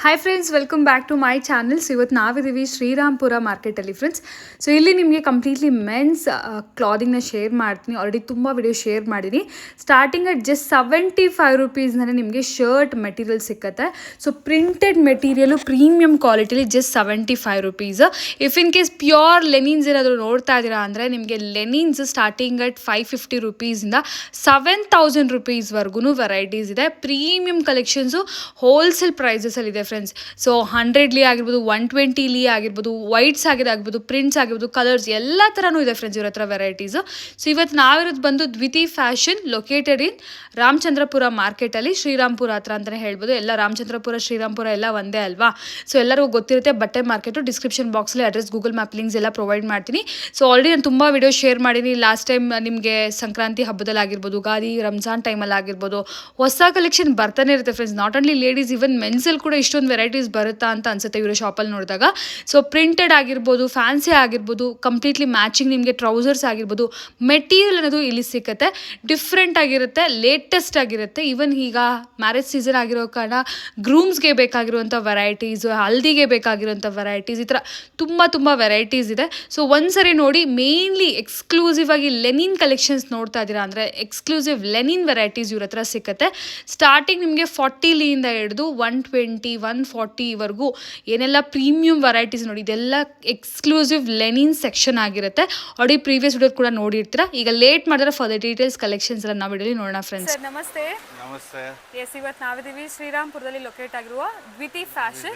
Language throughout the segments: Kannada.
Hi friends, welcome back to my channels. ಇವತ್ತು ನಾವಿದ್ದೀವಿ ಶ್ರೀರಾಮ್ಪುರ ಮಾರ್ಕೆಟಲ್ಲಿ ಫ್ರೆಂಡ್ಸ್. ಸೊ ಇಲ್ಲಿ ನಿಮಗೆ ಕಂಪ್ಲೀಟ್ಲಿ ಮೆನ್ಸ್ ಕ್ಲಾದಿಂಗ್ನ ಶೇರ್ ಮಾಡ್ತೀನಿ. ಆಲ್ರೆಡಿ ತುಂಬ ವಿಡಿಯೋ ಶೇರ್ ಮಾಡಿದ್ದೀನಿ. ಸ್ಟಾರ್ಟಿಂಗ್ ಅಟ್ ಜಸ್ಟ್ 75 ರುಪೀಸ್ನಲ್ಲಿ ನಿಮಗೆ ಶರ್ಟ್ ಮೆಟೀರಿಯಲ್ ಸಿಕ್ಕತ್ತೆ. ಸೊ ಪ್ರಿಂಟೆಡ್ ಮೆಟೀರಿಯಲು ಪ್ರೀಮಿಯಂ ಕ್ವಾಲಿಟಿಲಿ just 75 rupees. If in case pure linens ಏನಾದರೂ ನೋಡ್ತಾ ಇದ್ದೀರಾ ಅಂದರೆ ನಿಮಗೆ ಲೆನಿನ್ಸ್ ಸ್ಟಾರ್ಟಿಂಗ್ ಅಟ್ 550 ರುಪೀಸಿಂದ 7000 ರುಪೀಸ್ವರೆಗೂ ವೆರೈಟೀಸ್ ಇದೆ. ಪ್ರೀಮಿಯಂ ಕಲೆಕ್ಷನ್ಸು ಹೋಲ್ಸೇಲ್ ಪ್ರೈಸಸಲ್ಲಿದೆ ಫ್ರೆಂಡ್ಸ್. ಸೊ 100ಲಿ ಆಗಿರ್ಬೋದು, 120ಲಿ ಆಗಿರ್ಬೋದು, ವೈಟ್ಸ್ ಆಗಿರ್ಬೋದು, ಪ್ರಿಂಟ್ಸ್ ಆಗಿರ್ಬೋದು, ಕಲರ್ಸ್ ಎಲ್ಲ ಥರನೂ ಇದೆ ಫ್ರೆಂಡ್ಸ್ ಇವ್ರ ಹತ್ರ ವೆರೈಟೀಸು. ಸೊ ಇವತ್ತು ನಾವಿರೋದು ಬಂದು ದ್ವಿತಿ ಫ್ಯಾಷನ್, ಲೊಕೇಟೆಡ್ ಇನ್ ರಾಮಚಂದ್ರಪುರ ಮಾರ್ಕೆಟಲ್ಲಿ, ಶ್ರೀರಾಮ್ಪುರ ಹತ್ರ ಅಂತಲೇ ಹೇಳ್ಬೋದು. ಎಲ್ಲ ರಾಮಚಂದ್ರಪುರ ಶ್ರೀರಾಮ್ಪುರ ಎಲ್ಲ ಒಂದೇ ಅಲ್ವಾ. ಸೊ ಎಲ್ಲರಿಗೂ ಗೊತ್ತಿರುತ್ತೆ ಬಟ್ಟೆ ಮಾರ್ಕೆಟು. ಡಿಸ್ಕ್ರಿಪ್ಷನ್ ಬಾಕ್ಸಲ್ಲಿ ಅಡ್ರೆಸ್, ಗೂಗಲ್ ಮ್ಯಾಪ್ ಲಿಂಕ್ಸ್ ಎಲ್ಲ ಪ್ರೊವೈಡ್ ಮಾಡ್ತೀನಿ. ಸೊ ಆಲ್ರೆಡಿ ನಾನು ತುಂಬ ವಿಡಿಯೋ ಶೇರ್ ಮಾಡೀನಿ. ಲಾಸ್ಟ್ ಟೈಮ್ ನಿಮಗೆ ಸಂಕ್ರಾಂತಿ ಹಬ್ಬದಲ್ಲಿ ಆಗಿರ್ಬೋದು, ಯುಗಾದಿ, ರಂಜಾನ್ ಟೈಮಲ್ಲಿ ಆಗಿರ್ಬೋದು, ಹೊಸ ಕಲೆಕ್ಷನ್ ಬರ್ತಾನೆ ಇರುತ್ತೆ friends. Not only ladies, even ಮೆನ್ಸಲ್ಲಿ ಕೂಡ ಇಷ್ಟೊಂದು ವೆರೈಟೀಸ್ ಬರುತ್ತಾ ಅಂತ ಅನ್ಸುತ್ತೆ ಇವರ ಶಾಪಲ್ಲಿ ನೋಡಿದಾಗ. ಸೊ ಪ್ರಿಂಟೆಡ್ ಆಗಿರ್ಬೋದು, ಫ್ಯಾನ್ಸಿ ಆಗಿರ್ಬೋದು, ಕಂಪ್ಲೀಟ್ಲಿ ಮ್ಯಾಚಿಂಗ್ ನಿಮಗೆ ಟ್ರೌಸರ್ಸ್ ಆಗಿರ್ಬೋದು, ಮೆಟೀರಿಯಲ್ ಅನ್ನೋದು ಇಲ್ಲಿ ಸಿಕ್ಕತ್ತೆ. ಡಿಫ್ರೆಂಟ್ ಆಗಿರುತ್ತೆ, ಲೇಟೆಸ್ಟ್ ಆಗಿರುತ್ತೆ. ಈವನ್ ಈಗ ಮ್ಯಾರೇಜ್ ಸೀಸನ್ ಆಗಿರೋ ಕಾರಣ ಗ್ರೂಮ್ಸ್ಗೆ ಬೇಕಾಗಿರುವಂಥ ವೆರೈಟೀಸು, ಹಲ್ದಿಗೆ ಬೇಕಾಗಿರುವಂಥ ವೆರೈಟೀಸ್, ಈ ಥರ ತುಂಬ ವೆರೈಟೀಸ್ ಇದೆ. ಸೊ ಒಂದ್ಸರಿ ನೋಡಿ. ಮೇನ್ಲಿ ಎಕ್ಸ್ಕ್ಲೂಸಿವ್ ಆಗಿ ಲೆನಿನ್ ಕಲೆಕ್ಷನ್ಸ್ ನೋಡ್ತಾ ಇದ್ದೀರಾ ಅಂದರೆ ಎಕ್ಸ್ಕ್ಲೂಸಿವ್ ಲೆನಿನ್ ವೆರೈಟೀಸ್ ಇವ್ರ ಹತ್ರ ಸಿಕ್ಕತ್ತೆ. ಸ್ಟಾರ್ಟಿಂಗ್ ನಿಮಗೆ 40ಲಿಂದ ಹಿಡಿದು 120, 140ವರೆಗೂ ಏನೆಲ್ಲ ಪ್ರೀಮಿಯಂ ವೆರೈಟೀಸ್ ನೋಡಿ. ಇದೆಲ್ಲ ಎಕ್ಸ್ಕ್ಲೂಸಿವ್ ಲೆನಿನ್ ಸೆಕ್ಷನ್ ಆಗಿರುತ್ತೆ. ಆಲ್ರೆಡಿ ಪ್ರೀವಿಯಸ್ ವಿಡಿಯೋ ಕೂಡ ನೋಡಿರ್ತೀರಾ. ಈಗ ಲೇಟ್ ಮಾಡಿದ್ರೆ ಫಾರ್ ದ ಡೀಟೇಲ್ಸ್ ಕಲೆಕ್ಷನ್ಸ್ ಎಲ್ಲ ನಾವು ವಿಡಿಯೋಲಿ ನೋಡೋಣ ಫ್ರೆಂಡ್ಸ್. ನಮಸ್ತೆ. ನಮಸ್ತೆ. ಎಸ್, ಇವತ್ತು ನಾವಿದ್ದೀವಿ ಶ್ರೀರಾಮ್ಪುರದಲ್ಲಿ ಲೊಕೇಟ್ ಆಗಿರುವ ದ್ವಿತಿ ಫ್ಯಾಷನ್.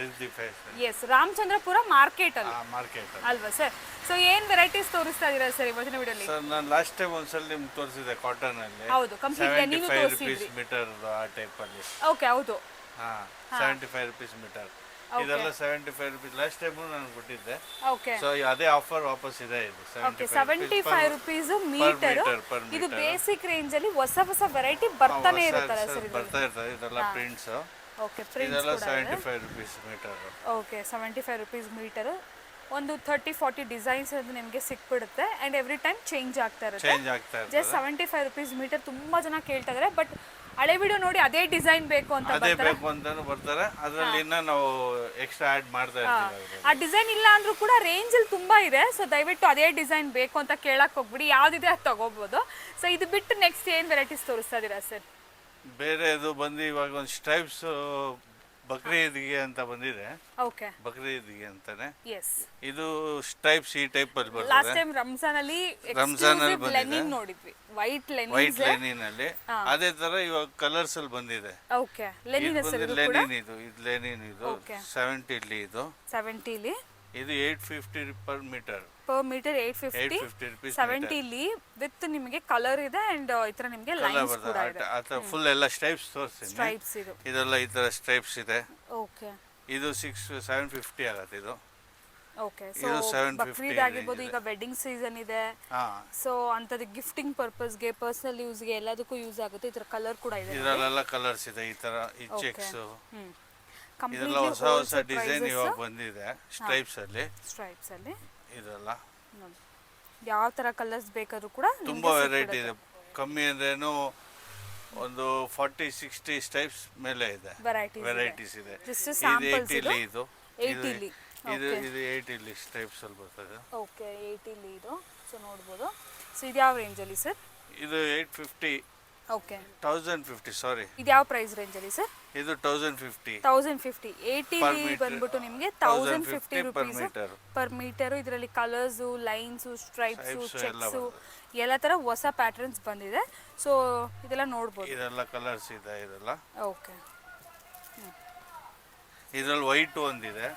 ಎಸ್, ರಾಮಚಂದ್ರಪುರ ಮಾರ್ಕೆಟ್ ಅಲ್ಲಿ ಅಲ್ವಾ ಸರ್? ಸೊ ಏನ್ ವೆರೈಟೀಸ್ ತೋರಿಸ್ತಾ ಇದೀರಾ ಸರ್ ಇವತ್ತಿನ ವಿಡಿಯೋಲಿ? ಸರ್ ನಾನು ಲಾಸ್ಟ್ ಟೈಮ್ ಒಂದ್ಸಲ ನಿಮ್ಗೆ ತೋರಿಸಿದೆ ಕಾಟನ್ ಅಲ್ಲಿ. ಹೌದು, ಕಂಪ್ಲೀಟ್ ನೀವು ತೋರಿಸಿದ್ರಿ ಮೀಟರ್ ಆ ಟೈಪ್ ಅಲ್ಲಿ. ಓಕೆ, ಹೌದು. 75 ರುಪೀಸ್ ಮೀಟರ್. ಇದೆಲ್ಲ 75 ರುಪೀಸ್ ಲಾಸ್ಟ್ ಟೈಮ್ ನಾನು ಕೊಟ್ಟಿದ್ದೆ. ಓಕೆ, ಸೊ ಅದೇ ಆಫರ್ ವಾಪಸ್ ಇದೆ. ಇದು 75 ರುಪೀಸ್ ಮೀಟರ್. ಇದು ಬೇಸಿಕ್ ರೇಂಜ್ ಅಲ್ಲಿ ಹೊಸ ವೆರೈಟಿ ಬರ್ತಾನೆ ಇರುತ್ತಲ್ಲ ಸರ್? ಬರ್ತಾ ಇರ್ತದೆ. ಇದೆಲ್ಲ ಪ್ರಿಂಟ್ಸ್. ಓಕೆ, ಪ್ರಿಂಟ್ಸ್ ಇದೆಲ್ಲ 75 rupees meter. Okay, 75 rupees meter. ಒಂದು 30-40 ಡಿಸೈನ್ಸ್ ಅದು ನಿಮಗೆ ಸಿಕ್ಬಿಡುತ್ತೆ. ಅಂಡ್ ಎವ್ರಿ ಟೈಮ್ ಚೇಂಜ್ ಆಗ್ತಾ ಇರುತ್ತೆ. Just 75 rupees meter. ತುಂಬಾ ಜನ ಕೇಳ್ತಾ ಇದ್ದಾರೆ. ಬಟ್ ಹಳೆ ವಿಡಿಯೋ ನೋಡಿ ಅದೇ ಡಿಸೈನ್ ಬೇಕು ಅಂತ ಬರ್ತಾರೆ. ಅದರಲ್ಲಿ ಇನ್ನ ನಾವು ಎಕ್ಸ್ಟ್ರಾ ಆಡ್ ಮಾಡ್ತಾ ಇರ್ತೀವಿ. ಆ ಡಿಸೈನ್ ಇಲ್ಲ ಅಂದ್ರೂ ಕೂಡ ರೇಂಜ್ ಅಲ್ಲಿ ತುಂಬಾ ಇದೆ. ಸೊ ದಯವಿಟ್ಟು ಅದೇ ಡಿಸೈನ್ ಬೇಕು ಅಂತ ಕೇಳಕ್ ಹೋಗ್ಬಿಡಿ. ಯಾವ್ದಿದೆ ಅದು ತಗೋಬಹುದು. ಸೊ ಇದು ಬಿಟ್ಟು ನೆಕ್ಸ್ಟ್ ಏನ್ ವೆರೈಟೀಸ್ ತೋರಿಸ್ತಾ ಇದೀರಾ ಸರ್? ಬೇರೆ ಇದು ಬಂದು ಇವಾಗ ಒಂದು ಸ್ಟ್ರೈಪ್ಸ್ ಬಕ್ರೀದ್ಗೆ ಅಂತ ಬಂದಿದೆ. ಓಕೆ, ಬಕ್ರೀದ್ಗೆ ಅಂತಾನೆ. ಎಸ್, ಇದು ಸ್ಟ್ರೈಪ್ಸ್ ಈ ಟೈಪ್ ಅಲ್ಲಿ ಬರ್ತದೆ. ಲಾಸ್ಟ್ ಟೈಮ್ ರಂಜಾನ್ ಅಲ್ಲಿ ಲೆನಿನ್ ನೋಡಿದ್ವಿ, ವೈಟ್ ಲೆನಿನ್ ಅಲ್ಲಿ. ಅದೇ ತರ ಇವಾಗ ಕಲರ್ಸ್ ಅಲ್ಲಿ ಬಂದಿದೆ. ಓಕೆ, ಲೆನಿನ್ ಲೆನಿನ್ ಇದು 70ಲಿ. ಇದು 70ಲಿ. ಇದು 850 ಪರ್ ಮೀಟರ್. 850 70ಲಿ ವಿತ್ ನಿಮಗೆ ಕಲರ್ ಇದೆ. ಅಂಡ್ ಈ ತರ ನಿಮಗೆ ಲೈನ್ಸ್ ಕೂಡ ಇದೆ. ಫುಲ್ ಎಲ್ಲ ಸ್ಟ್ರೈಪ್ಸ್ ತೋರಿಸ್ತೀನಿ. ಸ್ಟ್ರೈಪ್ಸ್ ಇದು. ಇದೆಲ್ಲ ಈ ತರ ಸ್ಟ್ರೈಪ್ಸ್ ಇದೆ. ಓಕೆ, ಇದು 750 ಆಗುತ್ತೆ. ಇದು ಓಕೆ. ಸೊ ಬಕ್ರೀದ್ ಆಗಿರ್ಬೋದು, ಈಗ ವೆಡ್ಡಿಂಗ್ ಸೀಸನ್ ಇದೆ. ಸೊ ಅಂತದ ಗಿಫ್ಟಿಂಗ್ ಪರ್ಪಸ್ಗೆ, ಪರ್ಸನಲ್ ಯೂಸ್ಗೆ ಎಲ್ಲದಕ್ಕೂ ಯೂಸ್ ಆಗುತ್ತೆ. ಈ ತರ ಕಲರ್ ಕೂಡ ಇದೆ. ಇದರಲ್ಲೆಲ್ಲ ಕಲರ್ಸ್ ಇದೆ. ಈ ತರ ಈ ಚೆಕ್ಸ್, ಇದೆಲ್ಲ ಹೊಸ ಡಿಸೈನ್ ಇವಾಗ ಬಂದಿದೆ ಸ್ಟ್ರೈಪ್ಸ್ ಅಲ್ಲಿ. ಇದೆಲ್ಲ ಯಾವ ತರ ಕಲರ್ಸ್ ಬೇಕಾದ್ರೂ ಕೂಡ ತುಂಬಾ ವೆರೈಟಿ ಇದೆ. ಕಮ್ಮಿ ಅಂದ್ರೇನು ಒಂದು 40-60 ಸ್ಟೈಪ್ಸ್ ಮೇಲೆ ಇದೆ, ವೆರೈಟೀಸ್ ಇದೆ. ಇದು 80ಲಿ ಸ್ಟೈಪ್ಸ್ ಅಲ್ಲಿ ಬರ್ತದೆ. ಓಕೆ, 80ಲಿ ಇದು. ಸೊ ನೋಡಬಹುದು. ಸೊ ಇದು ಯಾವ ರೇಂಜ್ ಅಲ್ಲಿ ಸರ್? ಇದು 850. ಓಕೆ, 1050. ಸಾರಿ, ಇದು ಯಾವ ಪ್ರೈಸ್ ರೇಂಜ್ ಅಲ್ಲಿ ಸರ್? ಇದು 1050. 80ಲಿ ಬಂದ್ಬಿಟ್ಟು ನಿಮಗೆ 1050 ರುಪೀಸ್ ಪರ್ ಮೀಟರ್. ಇದರಲ್ಲಿ ಕಲರ್ಸ್, ಲೈನ್ಸ್, ಸ್ಟ್ರೈಪ್ಸ್, ಚೆಕ್ಸ್ ಎಲ್ಲ ತರ ಹೊಸ ಪ್ಯಾಟರ್ನ್ಸ್ ಬಂದಿದೆ. ಸೊ ಇದೆಲ್ಲ ನೋಡಬಹುದು. ಇದೆಲ್ಲ ಕಲರ್ಸ್ ಇದೆ. ಇದೆಲ್ಲ ಓಕೆ. ಇದರಲ್ಲಿ ವೈಟ್ ಒಂದಿದೆ.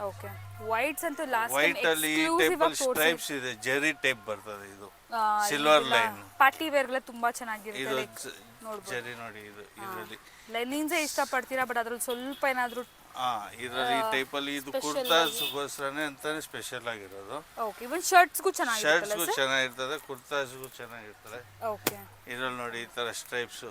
ಓಕೆ, ವೈಟ್ಸ್ ಅಂತೂ ಲಾಸ್ಟ್ ವೈಟ್ ಅಲ್ಲಿ ಈ ಟೈಪ್ ಅಲ್ಲಿ ಸ್ಟ್ರೈಪ್ಸ್ ಇದೆ. ಜೆರಿ ಟೈಪ್ ಬರ್ತದೆ. ಇದು ಸಿಲ್ವರ್ ಲೈನ್ ಪಾರ್ಟಿ ವೇರ್ ಗೆಲ್ಲ ತುಂಬಾ ಚೆನ್ನಾಗಿರುತ್ತೆ. ಜೆರಿ ನೋಡಿ. ಇದು ಇದರಲ್ಲಿ ಲೆನಿನ್ಸ್ ಇಷ್ಟಪಡ್ತೀರಾ, ಬಟ್ ಅದ್ರಲ್ಲಿ ಸ್ವಲ್ಪ ಏನಾದ್ರೂ ಇದರಲ್ಲಿ ಈ ಟೈಪ್ ಅಲ್ಲಿ ಇದು ಕುರ್ತಾಸ್ಗೋಸ್ಕರನೇ ಅಂತಾನೆ ಸ್ಪೆಷಲ್ ಆಗಿರೋದು. ಓಕೆ, ಇವನ್ ಶರ್ಟ್ಸ್ಗೂ ಚೆನ್ನಾಗಿರ್ತದೆ. ಕುರ್ತಾಸ್ಗೂ ಚೆನ್ನಾಗಿರ್ತದೆ. ಓಕೆ, ಇದರಲ್ಲಿ ನೋಡಿ ಈ ತರ ಸ್ಟ್ರೈಪ್ಸ್.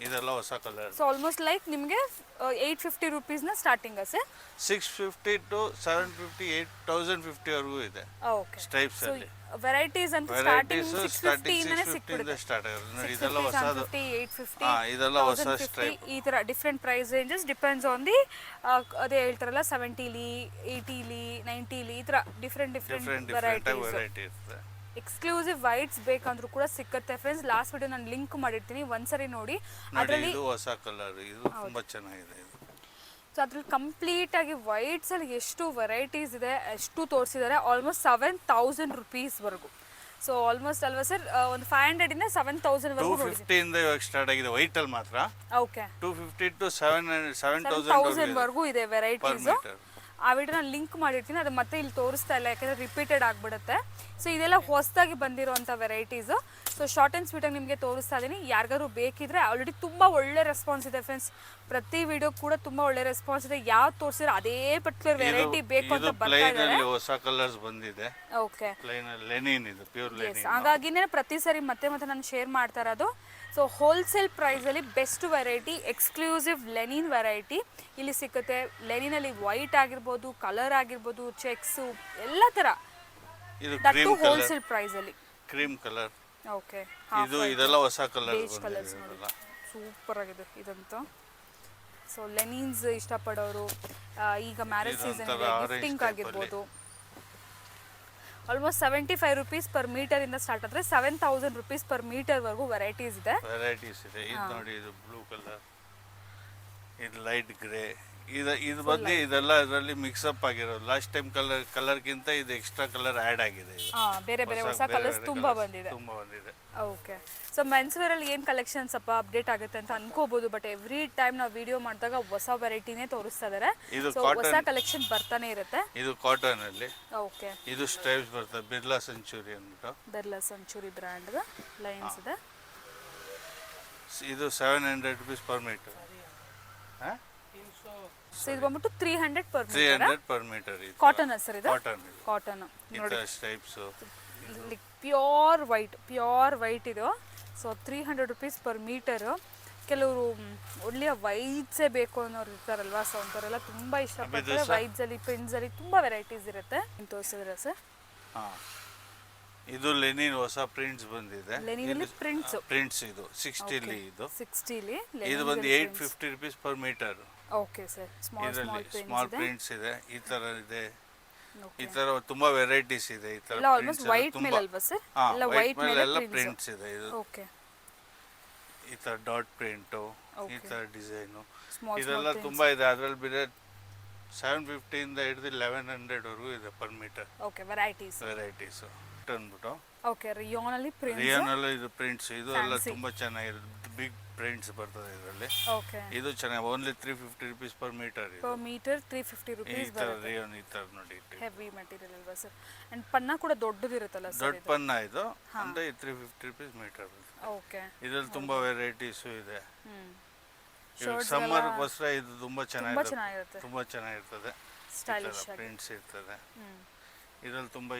ಇದೆಲ್ಲ ಹೊಸ ಕಲರ್. ಸೊ ಆಲ್ಮೋಸ್ಟ್ ಲೈಕ್ ನಿಮಗೆ 850 ರುಪೀಸ್ನ ಸ್ಟಾರ್ಟಿಂಗ ಸರ್? 650 to 750 8050 ವರೆಗೂ ಇದೆ ಓಕೆ. ಸ್ಟ್ರೈಪ್ಸ್ ಅಲ್ಲಿ. ವೆರೈಟೀಸ್ ಅಂತ ಸ್ಟಾರ್ಟಿಂಗ್ 650 ಇಂದನೇ 650 ಸಿಕ್ಬಿಡುತ್ತೆ. ಸ್ಟಾರ್ಟ್ ಆಗುತ್ತೆ ನೋಡಿ. ಇದೆಲ್ಲ ಹೊಸದು. 850 ಇದೆಲ್ಲ ಹೊಸ ಸ್ಟ್ರೈಪ್. ಈ ತರ different price ranges depends on the ಅದೇ ಹೇಳ್ತಾರಲ್ಲ 70ಲಿ 80ಲಿ 90ಲಿ ಈ ತರ ಡಿಫ್ರೆಂಟ್ ವೆರೈಟಿ ವೆರೈಟೀಸ್. ಇರ್ತದೆ. ಎಕ್ಸ್ಕ್ಲೂಸಿವ್ ವೈಟ್ಸ್ ಬೇಕಂದ್ರೂ ಕೂಡ ಸಿಕ್ಕತ್ತೆ ಫ್ರೆಂಡ್ಸ್. ಲಾಸ್ಟ್ ವಿಡಿಯೋ ನಾನು ಲಿಂಕ್ ಮಾಡಿರ್ತೀನಿ, ಒಂದ್ಸರಿ ನೋಡಿ. ಅದರಲ್ಲಿ ಇದು ಹೊಸ ಕಲರ್, ಇದು ತುಂಬಾ ಚೆನ್ನಾಗಿದೆ ಇದು. ಸೊ ಅದ್ರಲ್ಲಿ ಕಂಪ್ಲೀಟ್ ಆಗಿ ವೈಟ್ಸ್ ಅಲ್ಲಿ ಎಷ್ಟು ವೆರೈಟೀಸ್ ಇದೆ, ಎಷ್ಟು ತೋರಿಸಿದ್ದಾರೆ. ಆಲ್ಮೋಸ್ಟ್ 7000 ರುಪೀಸ್ವರೆಗೂ. ಸೊ ಆಲ್ಮೋಸ್ಟ್ ಅಲ್ವಾ ಸರ್, ಒಂದು 500 ಇಂದ 7000 ವರೆಗೂ 250 ಇಂದ ಇವಾಗ ಸ್ಟಾರ್ಟ್ ಆಗಿದೆ ವೈಟ್ ಅಲ್ಲಿ ಮಾತ್ರ. ಓಕೆ. 250 to 7000 ವರೆಗೂ ಇದೆ ವೆರೈಟೀಸ್. ಆ ವಿಡಿಯೋ ನಾನು ಲಿಂಕ್ ಮಾಡಿರ್ತೀನಿ, ಅದು ಮತ್ತೆ ಇಲ್ಲಿ ತೋರಿಸ್ತಾ ಇಲ್ಲ ಯಾಕಂದರೆ ರಿಪೀಟೆಡ್ ಆಗಿಬಿಡುತ್ತೆ. ಸೊ ಇದೆಲ್ಲ ಹೊಸದಾಗಿ ಬಂದಿರೋಂಥ ವೆರೈಟೀಸು. ಸೊ ಶಾರ್ಟ್ ಆ್ಯಂಡ್ ಸ್ವೀಟಾಗಿ ನಿಮಗೆ ತೋರಿಸ್ತಾ ಇದ್ದೀನಿ. ಯಾರಿಗಾದ್ರು ಬೇಕಿದ್ರೆ ಆಲ್ರೆಡಿ ತುಂಬ ಒಳ್ಳೆ ರೆಸ್ಪಾನ್ಸ್ ಇದೆ ಫ್ರೆಂಡ್ಸ್. ಪ್ರತಿ ವಿಡಿಯೋ ಕೂಡ ತುಂಬ ಒಳ್ಳೆ ರೆಸ್ಪಾನ್ಸ್ ಇದೆ. ಯಾವ್ದು ತೋರಿಸಿದ್ರೆ ಅದೇ ಪರ್ಟಿಕ್ಯುಲರ್ ವೆರೈಟಿ ಬೇಕು ಅಂತ ಬರ್ತಾ ಇದ್ದಾರೆ. ಹೊಸ ಕಲರ್ಸ್ ಬಂದಿದೆ. ಓಕೆ. ಲೆನಿನ್ ಇದು ಪ್ಯೂರ್ ಲೆನಿನ್. ಹಾಗಾಗಿನೇ ಪ್ರತಿ ಸರಿ ಮತ್ತೆ ನಾನು ಶೇರ್ ಮಾಡ್ತಾ ಇರೋದು. ಸೊ ಹೋಲ್ಸೇಲ್ ಪ್ರೈಸಲ್ಲಿ best variety exclusive linen variety ಇಲ್ಲಿ ಸಿಗುತ್ತೆ. ಲೆನಿನಲ್ಲಿ ವೈಟ್ ಆಗಿರ್ಬೋದು, ಕಲರ್ ಆಗಿರ್ಬೋದು, ಚೆಕ್ಸು ಎಲ್ಲ ಥರ. ಇದು ದಟ್ಟು ಹೋಲ್ಸೇಲ್ ಪ್ರೈಸಲ್ಲಿ. Cream colour. ಓಕೆ. ಇದೆಲ್ಲ ಹೊಸ ಕಲರ್ಸ್ ಕಲರ್ಸ್ ನೋಡಿ, ಸೂಪರ್ ಆಗಿದೆ ಇದಂತೂ. ಸೊ ಲೆನಿನ್ಸ್ ಇಷ್ಟಪಡೋರು ಈಗ ಮ್ಯಾರೇಜ್ ಸೀಸನ್ ಗಿಫ್ಟಿಂಗ್ ಆಗಿರ್ಬೋದು. ಆಲ್ಮೋಸ್ಟ್ 75 ರುಪೀಸ್ ಪರ್ ಮೀಟರ್ ಇಂದ ಸ್ಟಾರ್ಟ್ ಆದ್ರೆ 7000 ರುಪೀಸ್ ಪರ್ ಮೀಟರ್ ವರೆಗೂ ವೆರೈಟೀಸ್ ಇದೆ. ಇದು ನೋಡಿ, ಇದು ಬ್ಲೂ ಕಲರ್, ಇದು ಲೈಟ್ ಗ್ರೇ. ಇದು ಬಂದು ಇದೆಲ್ಲ ಇದರಲ್ಲಿ ಮಿಕ್ಸ್ ಅಪ್ ಆಗಿರೋದು. ಲಾಸ್ಟ್ ಟೈಮ್ ಕಲರ್ಗಿಂತ ಇದು ಎಕ್ಸ್ಟ್ರಾ ಕಲರ್ ಆ್ಯಡ್ ಆಗಿದೆ. ಬೇರೆ ಬೇರೆ ಹೊಸ ಕಲರ್ಸ್ ತುಂಬಾ ಬಂದಿದೆ. ಓಕೆ. ಸೊ ಮೆನ್ಸ್ ವೇರ್ ಅಲ್ಲಿ ಏನು ಕಲೆಕ್ಷನ್ಸ್ ಅಪ್ಪ ಅಪ್ಡೇಟ್ ಆಗುತ್ತೆ ಅಂತ ಅನ್ಕೋಬಹುದು, ಬಟ್ ಎವ್ರಿ ಟೈಮ್ ನಾವು ವಿಡಿಯೋ ಮಾಡಿದಾಗ ಹೊಸ ವೆರೈಟಿನೇ ತೋರಿಸ್ತಾ ಇದ್ದಾರೆ. ಸೊ ಹೊಸ ಕಲೆಕ್ಷನ್ ಬರ್ತಾನೆ ಇರುತ್ತೆ. ಇದು ಕಾಟನ್ ಅಲ್ಲಿ. ಓಕೆ. ಇದು ಸ್ಟ್ರೈಪ್ಸ್ ಬರ್ತದೆ, ಬಿರ್ಲಾ ಸೆಂಚುರಿ ಅಂದ್ಬಿಟ್ಟು. ಬಿರ್ಲಾ ಸೆಂಚುರಿ ಬ್ರ್ಯಾಂಡ್ ಲೈನ್ಸ್ ಇದೆ. ಇದು 700 ರುಪೀಸ್ ಪರ್ ಮೀಟರ್. ಸೊ ಇದು ಬಂದ್ಬಿಟ್ಟು 300 ಪರ್ ಮೀಟರ್. ಕಾಟನ್ ಸರ್ ಇದು? ಕಾಟನ್ ನೋಡಿ, ಸ್ಟ್ರೈಪ್ಸ್ ಪ್ಯೂರ್ ವೈಟ್ ಇದು. So 300 rupees per meter. ಕೆಲವರು ಒಳ್ಳೆಯ ವೈಟ್ಸೇ ಬೇಕು ಅನ್ನೋರು ಇರ್ತಾರಲ್ವಾ, ಸೊ ಅಂಥವರೆಲ್ಲ ತುಂಬ ಇಷ್ಟಪಡ್ತಾರೆ. ವೈಟ್ಸಲ್ಲಿ ಪ್ರಿಂಟ್ಸಲ್ಲಿ ತುಂಬ ವೆರೈಟೀಸ್ ಇರುತ್ತೆ. ತೋರಿಸಿದ್ರೆ ಸರ್, ಇದು ಲೆನಿನ್ ಹೊಸ ಪ್ರಿಂಟ್ಸ್ ಬಂದಿದೆ. ಲೆನಿನ್ ಪ್ರಿಂಟ್ಸ್ ಇದು 60ಲಿ. ಇದು ಬಂದು 850 rupees per meter. Okay sir. Small prints ಇದೆ, ಈ ತರ ಇದೆ. ಈ ತರ ತುಂಬಾ ವೆರೈಟೀಸ್ ಇದೆ. ಈ ತರ ವೈಟ್ ಮೇಲೆ ಅಲ್ವಾ ಸರ್? ಎಲ್ಲ ವೈಟ್ ಮೇಲೆ ಎಲ್ಲ ಪ್ರಿಂಟ್ಸ್ ಇದೆ. ಇದು ಓಕೆ. ಈ ತರ ಡಾಟ್ ಪ್ರಿಂಟ್, ಈ ತರ ಡಿಸೈನ್, ಇದೆಲ್ಲ ತುಂಬಾ ಇದೆ. ಅದರಲ್ಲಿ ಬೇರೆ 750 ಇಂದ ಹಿಡಿದು 1100 ವರೆಗೂ ಇದೆ ಪರ್ ಮೀಟರ್. ಓಕೆ. ವೆರೈಟೀಸ್ ಅಂದ್ಬಿಟ್ಟು. ಓಕೆ. ರಿಯಾನ್ ಅಲ್ಲಿ ಇದು ಪ್ರಿಂಟ್ಸ್, ಇದು ಎಲ್ಲ ತುಂಬಾ ಚೆನ್ನಾಗಿರುತ್ತೆ. ಬಿಗ್ ಪ್ರಿಂಟ್ಸ್ ಬರ್ತದೆ ಇದರಲ್ಲಿ. ಓಕೆ. ಇದು ಚೆನ್ನಾಗಿ only 350 rupees per meter. 350 rupees ಬರುತ್ತೆ. ರಿಯಾನ್ ಈ ತರ ನೋಡಿ, ಹೆವಿ ಮೆಟೀರಿಯಲ್ ಅಲ್ವಾ ಸರ್? ಅಂಡ್ ಪನ್ನ ಕೂಡ ದೊಡ್ಡದಿರುತ್ತಲ್ಲ ಸರ್? ದೊಡ್ಡ ಪನ್ನ ಇದು ಅಂದ್ರೆ 350 ರುಪೀಸ್ ಮೀಟರ್. ಓಕೆ. ಇದರಲ್ಲಿ ತುಂಬಾ ವೆರೈಟೀಸ್ ಇದೆ. ಸಮ್ಮರ್ ಗೋಸ್ಕರ ಇದು ತುಂಬಾ ಚೆನ್ನಾಗಿರುತ್ತೆ. ತುಂಬಾ ಚೆನ್ನಾಗಿರ್ತದೆ. ಸ್ಟೈಲಿಶ್ ಪ್ರಿಂಟ್ಸ್ ಇರ್ತದೆ. ಇದರಲ್ಲಿ ತುಂಬಾ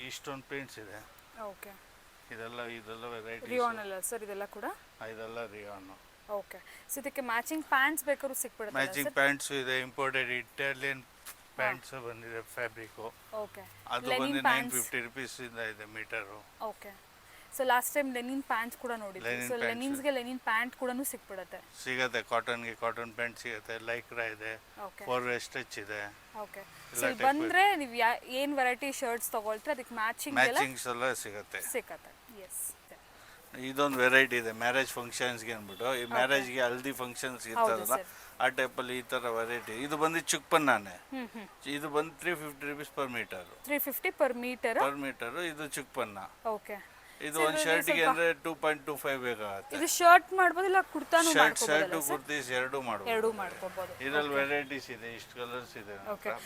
ಇಷ್ಟೊಂದು ಪ್ರಿಂಟ್ಸ್ ಇದೆ. ಓಕೆ. ಇದೆಲ್ಲ ವೆರೈಟೀಸ್. ರಿಯಾನ್ ಅಲ್ಲ ಸರ್ ಇದೆಲ್ಲ ಕೂಡ? ಇದೆಲ್ಲ ರಿಯಾನ್. ಓಕೆ. ಸೊ ಇದಕ್ಕೆ ಮ್ಯಾಚಿಂಗ್ ಪ್ಯಾಂಟ್ಸ್ ಬೇಕಾದ್ರೂ ಸಿಕ್ಬಿಡುತ್ತೆ? ಮ್ಯಾಚಿಂಗ್ ಪ್ಯಾಂಟ್ಸ್ ಇದೆ. ಇಂಪೋರ್ಟೆಡ್ ಇಟಾಲಿಯನ್ ಪ್ಯಾಂಟ್ಸ್ ಬಂದಿದೆ ಫ್ಯಾಬ್ರಿಕ್. ಓಕೆ. ಅದು ಬಂದು 950 ರುಪೀಸ್ ಇಂದ ಇದೆ meter. Okay. So last time linen pants ಕೂಡ ನೋಡಿದ್ವಿ. ಸೊ ಲೆನಿನ್ಸ್ಗೆ ಲೆನಿನ್ ಪ್ಯಾಂಟ್ ಕೂಡ ಸಿಕ್ಬಿಡುತ್ತೆ? ಸಿಗುತ್ತೆ. ಕಾಟನ್ಗೆ ಕಾಟನ್ ಪ್ಯಾಂಟ್ ಸಿಗುತ್ತೆ. ಲೈಕ್ರಾ ಇದೆ, 4 ಸ್ಟಿಚ್ ಇದೆ. ಓಕೆ. ಸೊ ಬಂದ್ರೆ ನೀವು ಏನು ವೆರೈಟಿ ಶರ್ಟ್ಸ್ ತಗೊಳ್ತೀರಾ ಅದಕ್ಕೆ ಮ್ಯಾಚಿಂಗ್ಸ್ ಎಲ್ಲ ಸಿಗುತ್ತೆ. ಎಸ್. ಇದೊಂದು ವೆರೈಟಿ ಇದೆ ಮ್ಯಾರೇಜ್ ಫಂಕ್ಷನ್ಸ್ಗೆ ಅಂದ್ಬಿಟ್ಟು. ಈ ಮ್ಯಾರೇಜ್ಗೆ ಹಲ್ದಿ ಫಂಕ್ಷನ್ಸ್ ಇರ್ತಾರಲ್ಲ ಆ ಟೈಪಲ್ಲಿ ಈ ಥರ ವೆರೈಟಿ. ಇದು ಬಂದು ಚುಕ್ಪನ್ನಾನೆ. ಇದು ಬಂದು 350 rupees per meter. 350 per meter. ಇದು ಚುಕ್ಪನ್ನ. ಓಕೆ. ಇದು ಒಂದು ಶರ್ಟ್ಗೆ ಅಂದ್ರೆ 2.25 ಬೇಕಾಗುತ್ತೆ. ಇದು ಶರ್ಟ್ ಮಾಡ್ಬೋದು ಇಲ್ಲ ಕುರ್ತಾನು ಮಾಡ್ಕೋಬಹುದು? ಶರ್ಟ್ ಕುರ್ತೀಸ್ ಎರಡೂ ಮಾಡ್ಕೋಬಹುದು. ಇದರಲ್ಲಿ ವೆರೈಟೀಸ್ ಇದೆ, ಇಷ್ಟು ಕಲರ್ಸ್ ಇದೆ.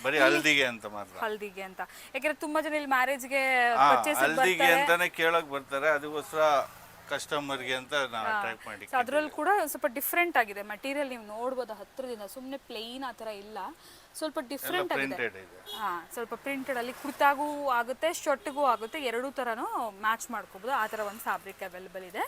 ಬರೀ ಹಲ್ದಿಗೆ ಅಂತ ಮಾತ್ರ. ಹಲ್ದಿಗೆ ಅಂತ ಯಾಕಂದ್ರೆ ತುಂಬಾ ಜನ ಇಲ್ಲಿ ಮ್ಯಾರೇಜ್ಗೆ ಹಲ್ದಿಗೆ ಅಂತಾನೆ ಕೇಳಕ್ ಬರ್ತಾರೆ. ಅದಕ್ಕೋಸ್ಕರ ಕಸ್ಟಮರ್ಗೆ ಅಂತ ನಾವು ಟ್ರೈ ಮಾಡಿ. ಅದರಲ್ಲಿ ಕೂಡ ಸ್ವಲ್ಪ ಡಿಫ್ರೆಂಟ್ ಆಗಿದೆ ಮೆಟೀರಿಯಲ್. ನೀವು ನೋಡ್ಬೋದು ಹತ್ರದಿಂದ, ಸುಮ್ಮನೆ ಪ್ಲೇನ್ ಆ ಥರ ಇಲ್ಲ, ಸ್ವಲ್ಪ ಡಿಫ್ರೆಂಟ್ ಆಗಿದೆ. ಸ್ವಲ್ಪ ಪ್ರಿಂಟೆಡ್ ಅಲ್ಲಿ ಕುರ್ತಾಗೂ ಆಗುತ್ತೆ, ಶರ್ಟ್ಗೂ ಆಗುತ್ತೆ, ಎರಡೂ ಥರನೂ ಮ್ಯಾಚ್ ಮಾಡ್ಕೋಬೋದು. ಆ ಥರ ಒಂದು ಫ್ಯಾಬ್ರಿಕ್ ಅವೈಲೇಬಲ್ ಇದೆ.